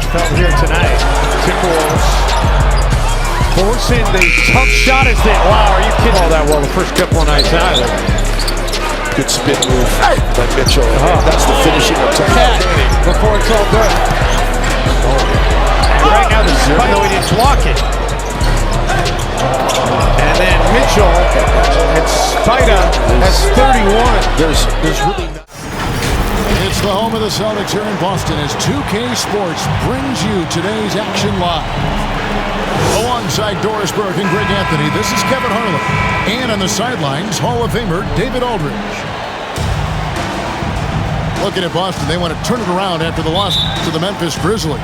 felt here tonight. Timberwolves forcing the tough shot as they, wow, are you kidding? All that well the first couple of nights out. Good spin move by Mitchell. That's the finishing attack. Before it's all good. And right now the spot, though he didn't block it. And then Mitchell and Spida has 31. There's really not. It's the home of the Celtics here in Boston as 2K Sports brings you today's action live. Alongside Doris Burke and Greg Anthony, this is Kevin Harlan. And on the sidelines, Hall of Famer David Aldridge. Looking at Boston, they want to turn it around after the loss to the Memphis Grizzlies.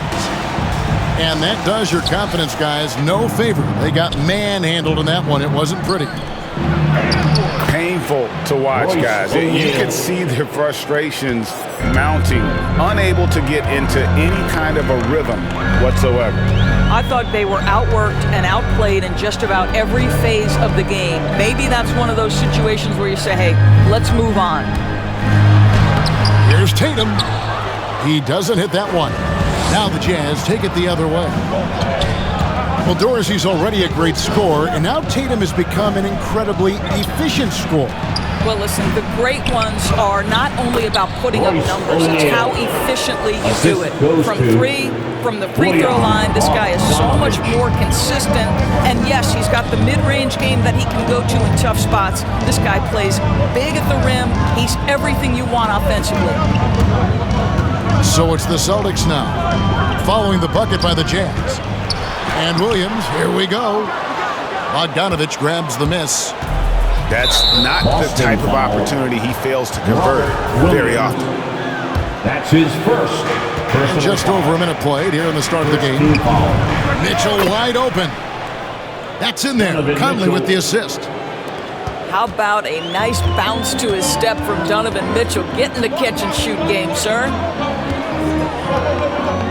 And that does your confidence, guys, no favor. They got manhandled in that one. It wasn't pretty. Painful to watch, guys. You could see their frustrations mounting, unable to get into any kind of a rhythm whatsoever. I thought they were outworked and outplayed in just about every phase of the game. Maybe that's one of those situations where you say, hey, let's move on. Here's Tatum. He doesn't hit that one. Now the Jazz take it the other way. Well, Dorsey's already a great scorer, and now Tatum has become an incredibly efficient scorer. Well, listen, the great ones are not only about putting up numbers, it's how efficiently you do it. From the free throw line, this guy is so much more consistent. And yes, he's got the mid-range game that he can go to in tough spots. This guy plays big at the rim. He's everything you want offensively. So it's the Celtics now, following the bucket by the Jazz. And Williams, here we go. Bogdanovich grabs the miss. That's not the type of opportunity he fails to convert very often. That's his first. And just over a minute played here in the start of the game. Mitchell wide open. That's in there. Conley with the assist. How about a nice bounce to his step from Donovan Mitchell? Get in the catch-and-shoot game, sir.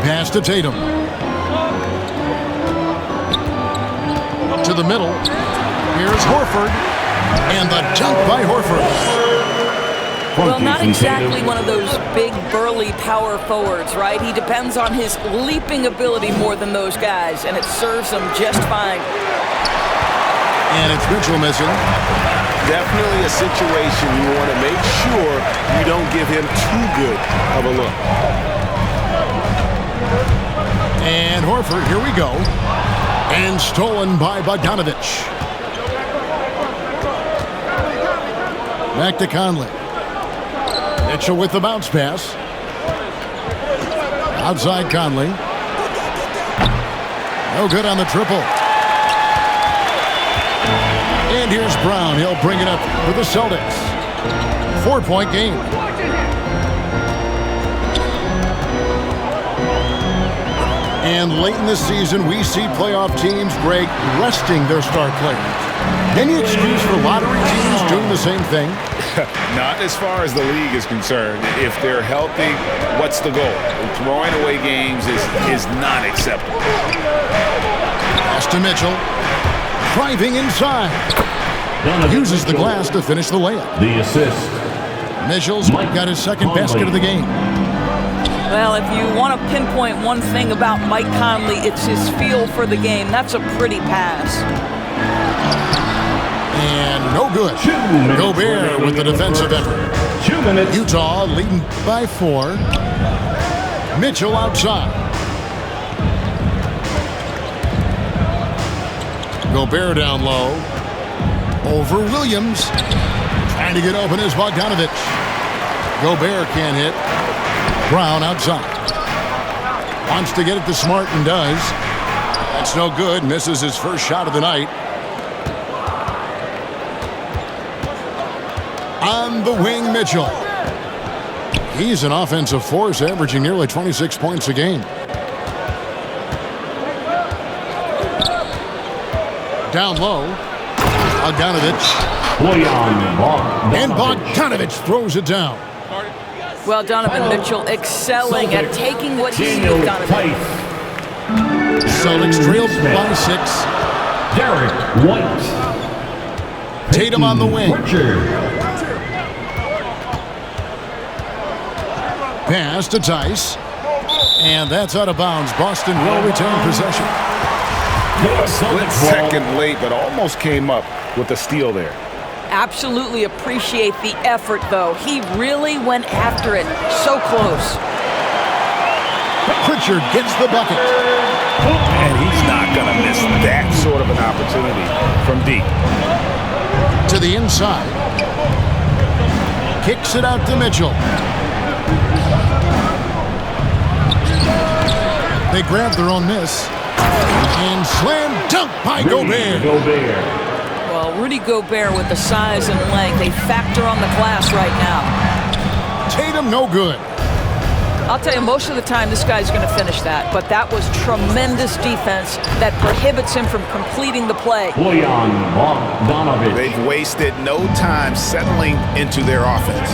Pass to Tatum. To the middle. Here's Horford. And the dunk by Horford. Well, not exactly one of those big, burly power forwards, right? He depends on his leaping ability more than those guys, and it serves him just fine. And it's Mitchell missing. Definitely a situation you want to make sure you don't give him too good of a look. And Horford, here we go. And stolen by Bogdanovich. Back to Conley. Mitchell with the bounce pass. Outside Conley. No good on the triple. And here's Brown. He'll bring it up for the Celtics. 4-point game. And late in the season, we see playoff teams, Greg, resting their star players. Any excuse for lottery teams doing the same thing? Not as far as the league is concerned. If they're healthy, what's the goal? Throwing away games is not acceptable. Pass to Mitchell. Driving inside. Uses the glass to finish the layup. The assist. Mitchell's got his second basket of the game. Well, if you want to pinpoint one thing about Mike Conley, it's his feel for the game. That's a pretty pass. And no good. Gobert with the defensive effort. 2 minutes. Utah leading by 4. Mitchell outside. Gobert down low. Over Williams. Trying to get open is Bogdanovich. Gobert can't hit. Brown outside. Wants to get it to Smart and does. That's no good. Misses his first shot of the night. On the wing, Mitchell. He's an offensive force, averaging nearly 26 points a game. Down low. Bogdanovich. And Bogdanovich throws it down. Well, Donovan Mitchell excelling at taking what he needs with Donovan. Celtics trailed by 6. Derek White. Tatum on the wing. Pass to Tice. And that's out of bounds. Boston will retain possession. A split second late, but almost came up with a steal there. Absolutely appreciate the effort, though. He really went after it. So close. Pritchard gets the bucket. And he's not going to miss that sort of an opportunity from deep. To the inside. Kicks it out to Mitchell. They grab their own miss. And slam dunk by Gobert. Well, Rudy Gobert with the size and length, a factor on the glass right now. Tatum no good. I'll tell you, most of the time this guy's going to finish that, but that was tremendous defense that prohibits him from completing the play. They've wasted no time settling into their offense.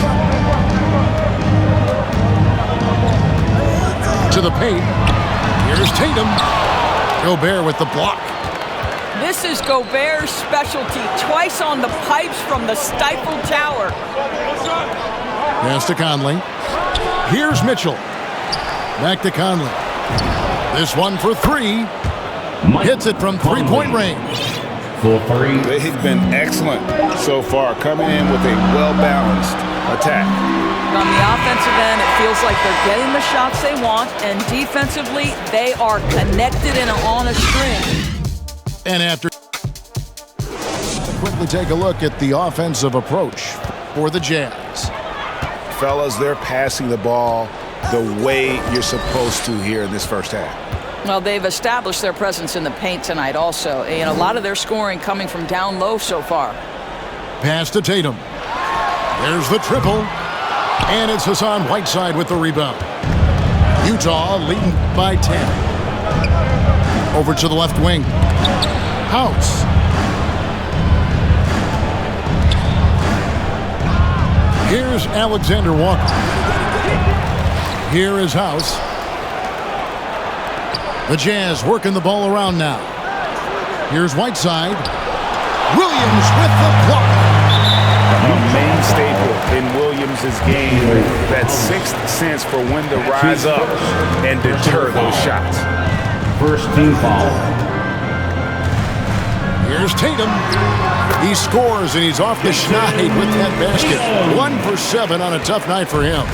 To the paint. Here's Tatum. Gobert with the block. This is Gobert's specialty. Twice on the pipes from the stifled tower. Pass to Conley. Here's Mitchell. Back to Conley. This one for three. Hits it from three-point range. They've been excellent so far, coming in with a well-balanced attack. On the offensive end, it feels like they're getting the shots they want, and defensively, they are connected and on a string. And after quickly take a look at the offensive approach for the Jazz. Fellas, they're passing the ball the way you're supposed to here in this first half. Well, they've established their presence in the paint tonight also, and a lot of their scoring coming from down low so far. Pass to Tatum. There's the triple. And it's Hassan Whiteside with the rebound. Utah leading by 10. Over to the left wing. House. Here's Alexander Walker. Here is House. The Jazz working the ball around now. Here's Whiteside. Williams with the block. A main staple in Williams' game, that sixth sense for when to rise up and deter those shots. First team foul. Here's Tatum. He scores, and he's off the schneid with that basket. 1 for 7 on a tough night for him.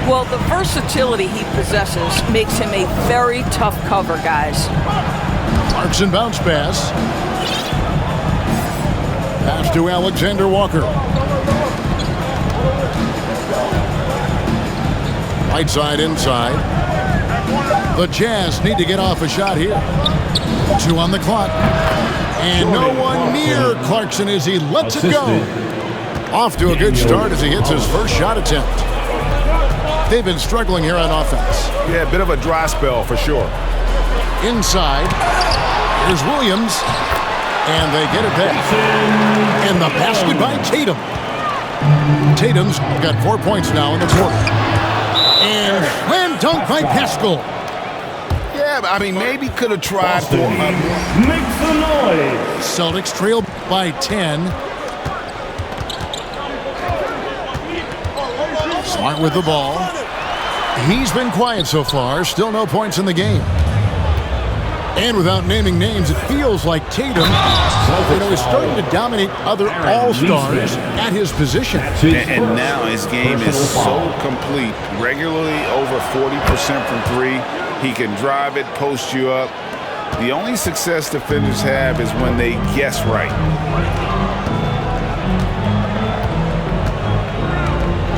Well, the versatility he possesses makes him a very tough cover, guys. Clarkson bounce pass. Pass to Alexander Walker. Right side inside. The Jazz need to get off a shot here. 2 on the clock. And no one near Clarkson as he lets it go. Off to a good start as he hits his first shot attempt. They've been struggling here on offense. Yeah, a bit of a dry spell for sure. Inside. Here's Williams. And they get it back. And the basket by Tatum. Tatum's got 4 points now in the quarter. And slam dunk by Pascal. Yeah, I mean, maybe could have tried for Make some noise. Celtics trail by 10. Smart with the ball. He's been quiet so far. Still no points in the game. And without naming names, it feels like Tatum, is starting to dominate other all-stars at his position. and now his game is so complete. Regularly over 40% from three. He can drive it, post you up. The only success defenders have is when they guess right.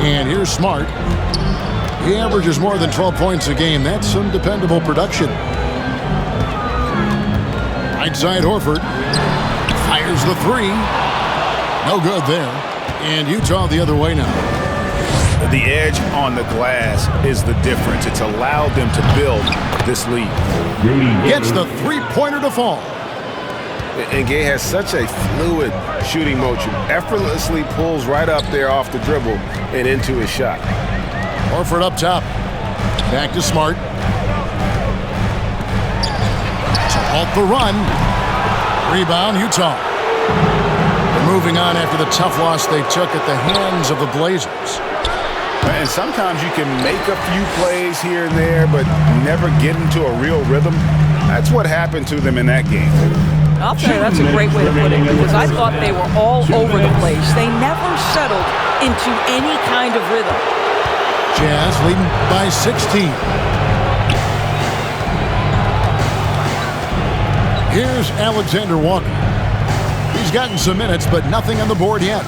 And here's Smart. He averages more than 12 points a game. That's some dependable production. Right side Horford. Fires the three. No good there. And Utah the other way now. The edge on the glass is the difference. It's allowed them to build this lead. Gets the three-pointer to fall. And Gay has such a fluid shooting motion. Effortlessly pulls right up there off the dribble and into his shot. Horford up top. Back to Smart. To halt the run. Rebound, Utah. They're moving on after the tough loss they took at the hands of the Blazers. And sometimes you can make a few plays here and there, but never get into a real rhythm. That's what happened to them in that game. I'll tell you, that's a great way to put it, because I thought they were all over the place. They never settled into any kind of rhythm. Jazz leading by 16. Here's Alexander Walker. He's gotten some minutes, but nothing on the board yet.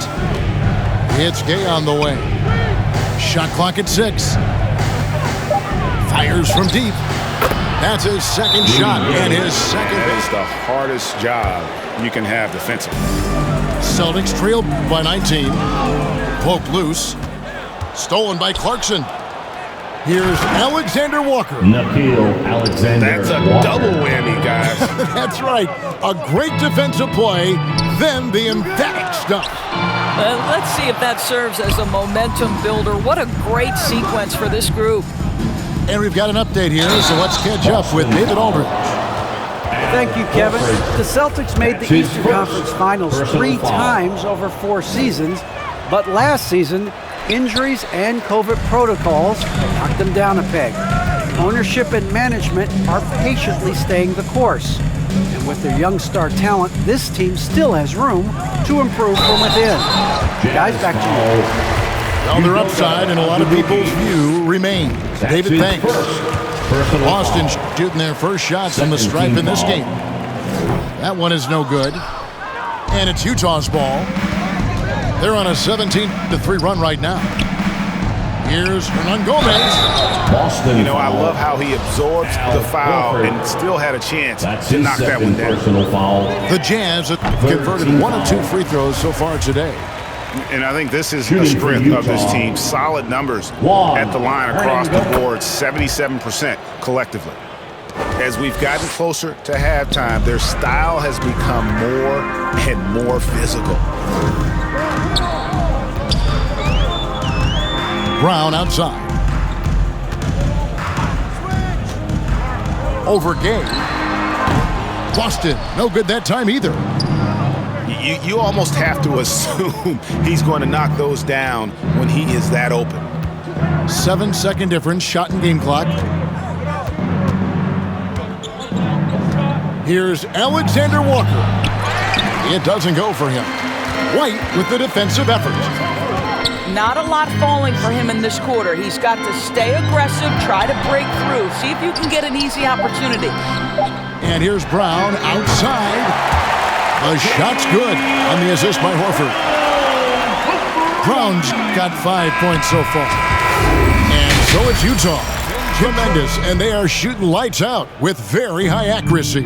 It's Gay on the way. Shot clock at 6. Fires from deep. That's his second shot and his second. That is the hardest job you can have defensively. Celtics trail by 19. Poke loose. Stolen by Clarkson. Here's Alexander Walker. Nikhil Alexander. That's a double whammy, guys. That's right. A great defensive play, then the emphatic stuff. Let's see if that serves as a momentum builder. What a great sequence for this group. And we've got an update here, so let's catch up with David Aldridge. Thank you, Kevin. The Celtics made the Eastern Conference Finals 3 times over 4 seasons, but last season, injuries and COVID protocols knocked them down a peg. Ownership and management are patiently staying the course. And with their young star talent, this team still has room to improve from within. Guys, back to you. Well, their upside in a lot of people's view remains. David, thanks. Boston shooting their first shots from the stripe in this game. That one is no good. And it's Utah's ball. They're on a 17-3 run right now. Here's Hernan Gomez. Boston. You know, I love how he absorbs the foul and still had a chance to knock that one down. Foul. The Jazz have converted 1 of 2 free throws so far today. And I think this is the strength of this team. Solid numbers at the line across the board, 77% collectively. As we've gotten closer to halftime, their style has become more and more physical. Brown outside. Over Gay. Boston, no good that time either. You almost have to assume he's going to knock those down when he is that open. 7-second difference, shot and game clock. Here's Alexander Walker. It doesn't go for him. White with the defensive effort. Not a lot falling for him in this quarter. He's got to stay aggressive, try to break through, see if you can get an easy opportunity. And here's Brown outside. The shot's good on the assist by Horford. Brown's got 5 points so far. And so it's Utah. Tremendous, and they are shooting lights out with very high accuracy.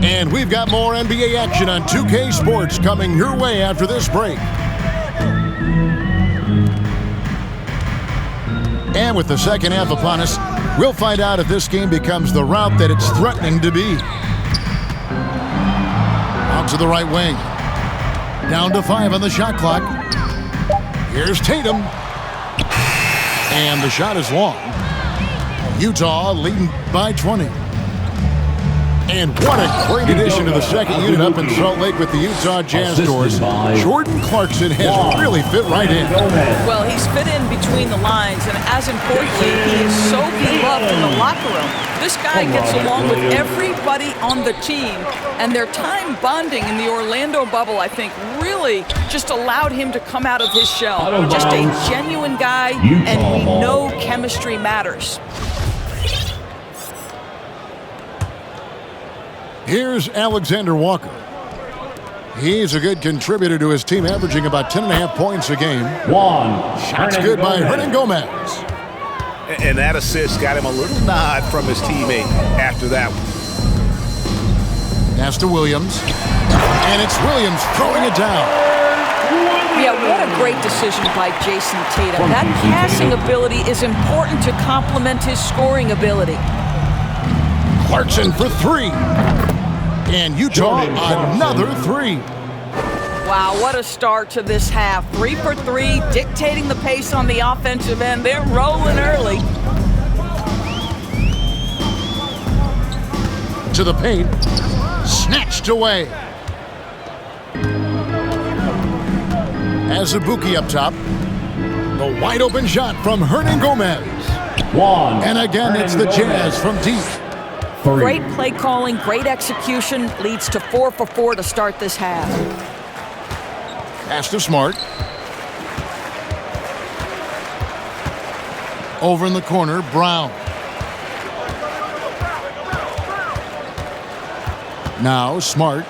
And we've got more NBA action on 2K Sports coming your way after this break. And with the second half upon us, we'll find out if this game becomes the route that it's threatening to be. Out to the right wing. Down to 5 on the shot clock. Here's Tatum. And the shot is long. Utah leading by 20. And what a great addition to the second unit up in Salt Lake with the Utah Jazz doors. Jordan Clarkson has really fit right in. Well, he's fit in between the lines, and as importantly, he is so beloved in the locker room. This guy gets along with everybody on the team, and their time bonding in the Orlando bubble, I think, really just allowed him to come out of his shell. Just a genuine guy, and we know chemistry matters. Here's Alexander Walker. He's a good contributor to his team, averaging about 10.5 points a game. Shots good by Hernan Gomez. And that assist got him a little nod from his teammate after that one. Pass to Williams. And it's Williams throwing it down. Yeah, what a great decision by Jason Tatum. That passing ability is important to complement his scoring ability. Clarkson for 3. And Utah another 3. Wow, what a start to this half. 3 for 3, dictating the pace on the offensive end. They're rolling early. To the paint. Snatched away. Azubuike up top. The wide open shot from Hernan Gomez. And again, it's the Jazz from deep. Great play calling, great execution, leads to 4 for 4 to start this half. Pass to Smart. Over in the corner, Brown. Now Smart.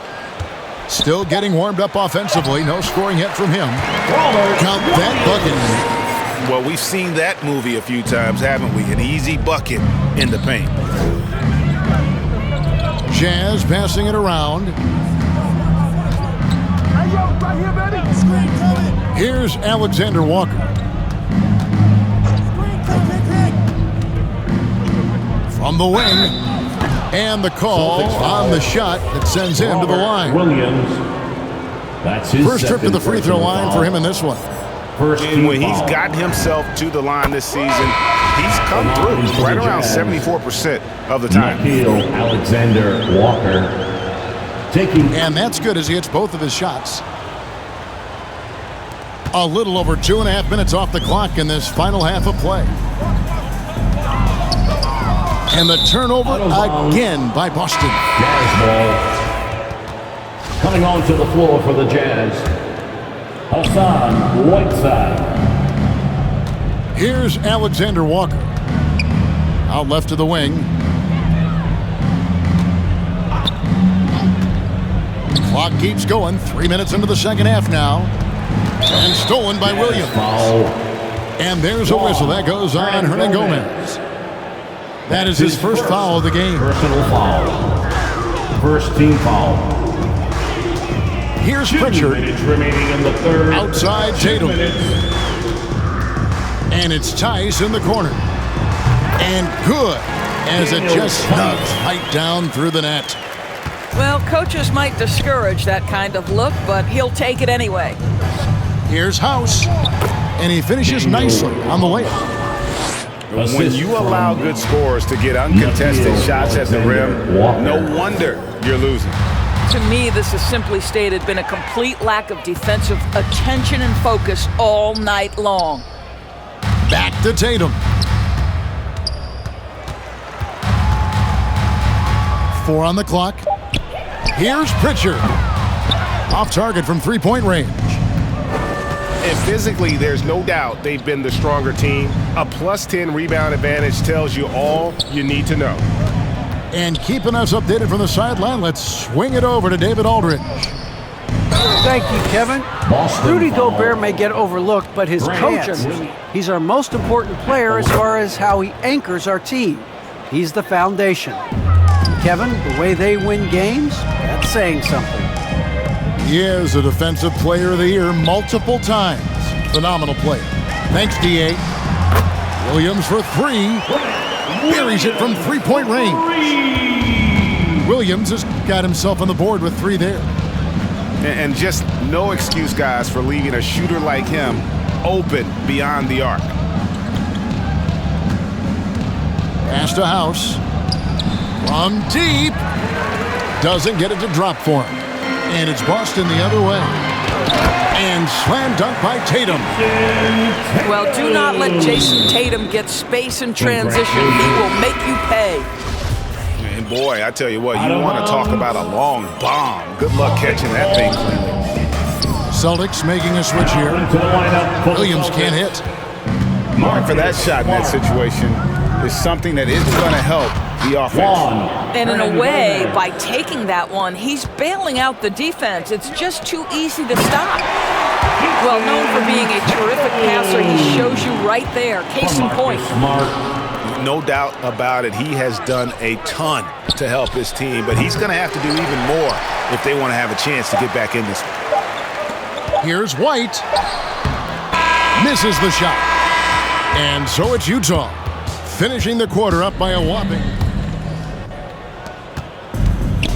Still getting warmed up offensively. No scoring yet from him. Count that bucket. Well, we've seen that movie a few times, haven't we? An easy bucket in the paint. Jazz passing it around. Here's Alexander Walker. From the wing. And the call on the shot that sends him to the line. Williams. That's his first trip to the free throw line for him in this one. And when he's gotten himself to the line this season, he's come through right around 74% of the time. Alexander Walker taking. And that's good as he hits both of his shots. A little over 2.5 minutes off the clock in this final half of play. And the turnover again by Boston. Jazz ball. Coming onto the floor for the Jazz, Hassan Whiteside. Here's Alexander Walker. Out left to the wing. The clock keeps going. 3 minutes into the second half now. And stolen by Williams. And there's a whistle. That goes on Hernan Gomez. That is his first foul of the game. Personal foul. First team foul. Here's Pritchard. Remaining in the third. Outside Tatum. And it's Tice in the corner. And good as it just snugs right down through the net. Well, coaches might discourage that kind of look, but he'll take it anyway. Here's House. And he finishes nicely on the layup. When you allow good scorers to get uncontested shots at the rim, no wonder you're losing. To me, this has simply stated been a complete lack of defensive attention and focus all night long. Back to Tatum. 4 on the clock. Here's Pritchard. Off target from three-point range. And physically, there's no doubt they've been the stronger team. A +10 rebound advantage tells you all you need to know. And keeping us updated from the sideline, let's swing it over to David Aldridge. Thank you, Kevin. Rudy Gobert may get overlooked, but his coaching, he's our most important player as far as how he anchors our team. He's the foundation. Kevin, the way they win games, that's saying something. He is a Defensive Player of the Year multiple times. Phenomenal player. Thanks, D.A. Williams for 3. Buries it from three-point range. Williams has got himself on the board with 3 there. And just no excuse, guys, for leaving a shooter like him open beyond the arc. Pass to House. From deep. Doesn't get it to drop for him. And it's Boston the other way. And slam dunk by Tatum. Well, do not let Jason Tatum get space in transition. He will make you pay. And boy, I tell you what, you want to talk about a long bomb. Good luck catching that thing cleanly. Celtics making a switch here. Williams can't hit. Mark for that shot in that situation is something that isn't going to help the offense. And in a way, by taking that one, he's bailing out the defense. It's just too easy to stop. Well, known for being a terrific passer, he shows you right there. Case in point. No doubt about it. He has done a ton to help his team, but he's going to have to do even more if they want to have a chance to get back in this one. Here's White. Misses the shot. And so it's Utah, finishing the quarter up by a whopping.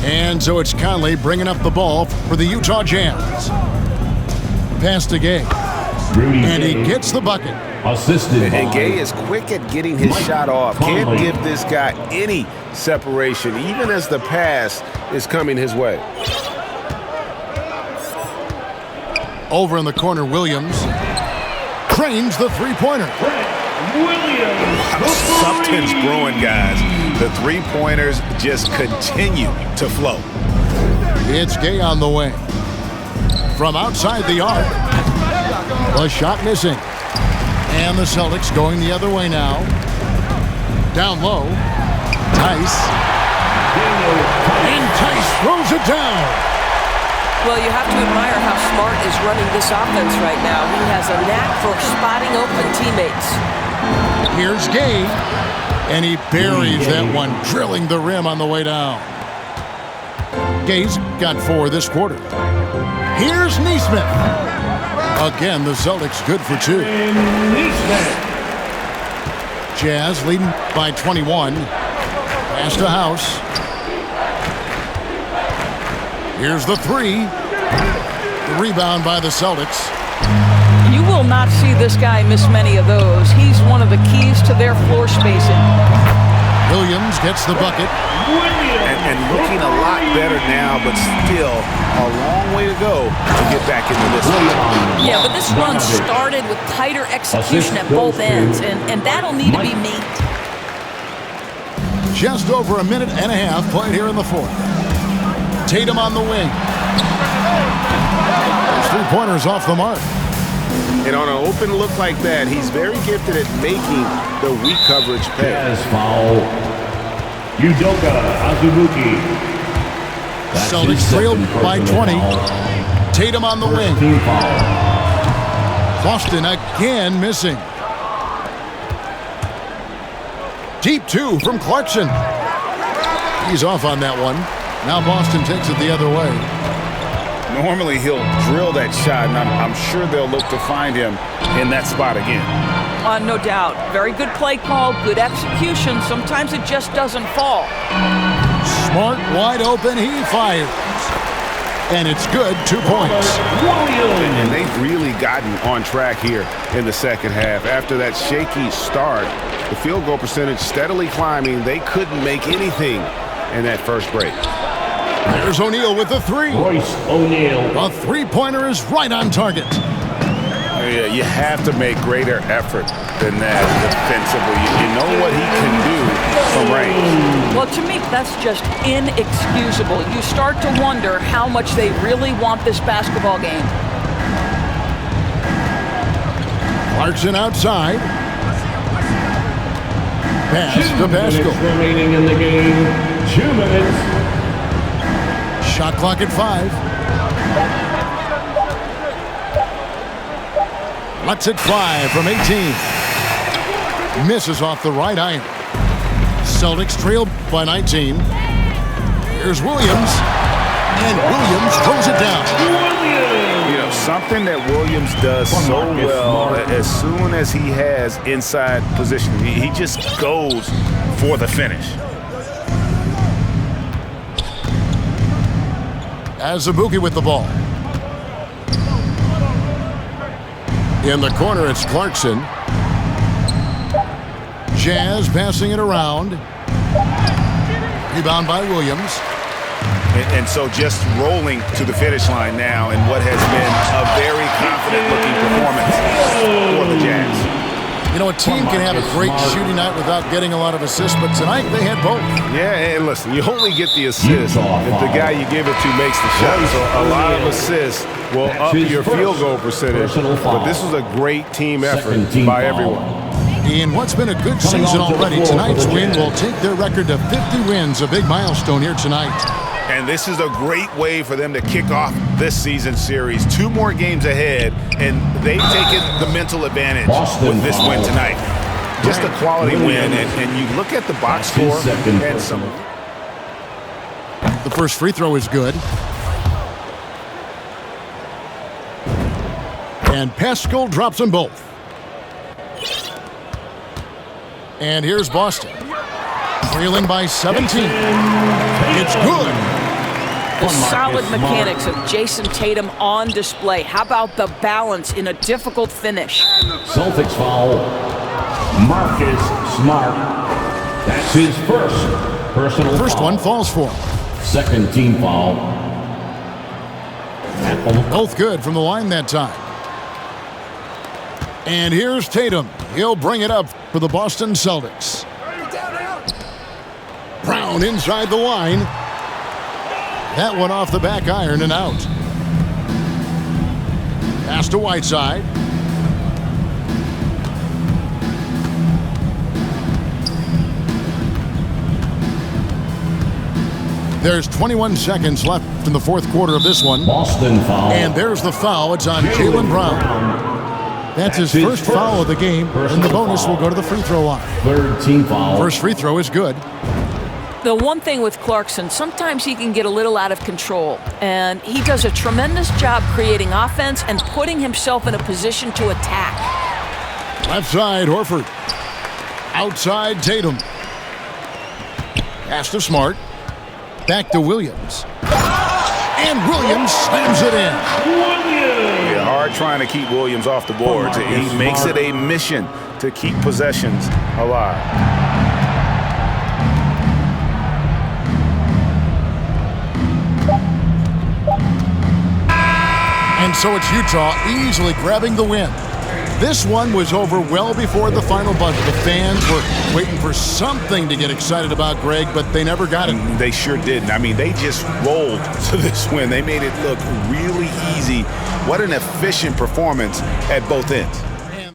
And so it's Conley bringing up the ball for the Utah Jazz. Pass to Gay. And he gets the bucket. Assisted and Gay is quick at getting his shot off. Can't give this guy any separation, even as the pass is coming his way. Over in the corner, Williams. drains the three-pointer. Something's brewing, guys. The three-pointers just continue to flow. It's Gay on the way. From outside the arc. A shot missing. And the Celtics going the other way now. Down low. Tice. And Tice throws it down. Well, you have to admire how Smart is running this offense right now. He has a knack for spotting open teammates. Here's Gay. And he buries that one, drilling the rim on the way down. Gay's got 4 this quarter. Here's Neesmith. Again, the Celtics good for 2. Jazz leading by 21. Pass to House. Here's the 3. The rebound by the Celtics. You will not see this guy miss many of those. He's one of the keys to their floor spacing. Williams gets the bucket. And looking a lot better now, but still a long way to go to get back into this one. Yeah, but this run started with tighter execution at both ends, and that'll need to be maintained. Just over a minute and a half played here in the fourth. Tatum on the wing. Those three-pointers off the mark. And on an open look like that, he's very gifted at making the weak coverage pay. Jazz foul. Udoka Azubuike. Celtics trailed by 20. Tatum on the wing. Boston again missing. Deep 2 from Clarkson. He's off on that one. Now Boston takes it the other way. Normally he'll drill that shot, and I'm sure they'll look to find him in that spot again. No doubt. Very good play call, good execution. Sometimes it just doesn't fall. Smart, wide open, he fires. And it's good, 2 points. And they've really gotten on track here in the second half. After that shaky start, the field goal percentage steadily climbing. They couldn't make anything in that first break. There's O'Neal with the 3. Royce O'Neal. A three-pointer is right on target. Yeah, you have to make greater effort than that defensively. You know what he can do from range. Well, to me, that's just inexcusable. You start to wonder how much they really want this basketball game. Clarkson outside. Pass to Pascal. Remaining in the game. 2 minutes. Shot clock at 5. Lets it fly from 18. Misses off the right iron. Celtics trail by 19. Here's Williams. And Williams throws it down. You know, something that Williams does so well, as soon as he has inside position, he just goes for the finish. Azubuike with the ball. In the corner, it's Clarkson. Jazz passing it around. Rebound by Williams. And so just rolling to the finish line now in what has been a very confident-looking performance for the Jazz. You know, a team can have a great shooting night without getting a lot of assists, but tonight they had both. Yeah, and listen, you only get the assist if the guy you give it to makes the shot. So a lot of assists will up your field goal percentage. But this was a great team effort by everyone. In what's been a good season already, tonight's win will take their record to 50 wins, a big milestone here tonight. And this is a great way for them to kick off this season series. 2 more games ahead, and they've taken the mental advantage with this win tonight. Just a quality win, and you look at the box score and some. The first free throw is good. And Pascal drops them both. And here's Boston. Trailing by 17. It's good. The solid mechanics of Jason Tatum on display. How about the balance in a difficult finish? Celtics foul. Marcus Smart. That's his first personal foul. First one falls for him. Second team foul. Both good from the line that time. And here's Tatum. He'll bring it up for the Boston Celtics. Brown inside the line. That one off the back iron and out. Pass to Whiteside. There's 21 seconds left in the fourth quarter of this one. Boston foul. And there's the foul. It's on Jaylen Brown. That's his first foul of the game, and the bonus will go to the free throw line. Third team foul. First free throw is good. The one thing with Clarkson, sometimes he can get a little out of control, and he does a tremendous job creating offense and putting himself in a position to attack. Left side, Horford. Outside, Tatum. Pass to Smart. Back to Williams. And Williams slams it in. Yeah, hard trying to keep Williams off the board. He makes it a mission to keep possessions alive. And so it's Utah easily grabbing the win. This one was over well before the final buzzer. The fans were waiting for something to get excited about, Greg, but they never got it. They sure didn't. I mean, they just rolled to this win. They made it look really easy. What an efficient performance at both ends.